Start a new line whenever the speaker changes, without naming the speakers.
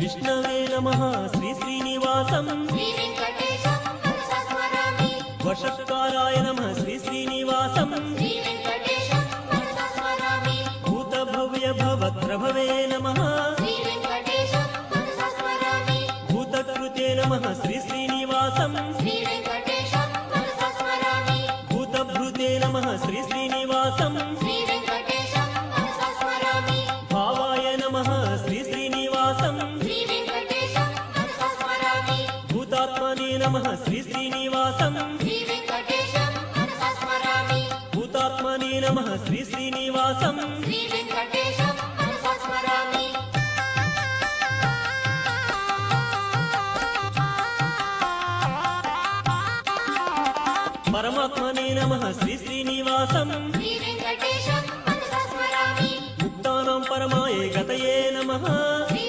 విష్ణవే నమః శ్రీ శ్రీనివాసం
శ్రీవేంకటేశం మనసా స్మరామి
వషత్కారాయ నమః శ్రీ శ్రీనివాసం
శ్రీవేంకటేశం మనసా స్మరామి
భూతభవ్య భవత్ప్రభవే నమః
శ్రీవేంకటేశం మనసా స్మరామి
భూతకృతే నమః శ్రీ శ్రీనివాసం
శ్రీవేంకటేశం మనసా స్మరామి
భూతభృతే నమః శ్రీ శ్రీనివాసం
శ్రీవేంకటేశం మనసా స్మరామి
భావాయ నమః శ్రీ శ్రీనివాసం
శ్రీవేంకటేశం మనసా స్మరామి
భూతాత్మనే నమః శ్రీ శ్రీనివాసం
శ్రీవేంకటేశం మనసా స్మరామి
భూతాత్మనే నమః శ్రీ శ్రీనివాసం
శ్రీవేంకటేశం మనసా స్మరామి
పరమాత్మనే నమః శ్రీ శ్రీనివాసం
శ్రీవేంకటేశం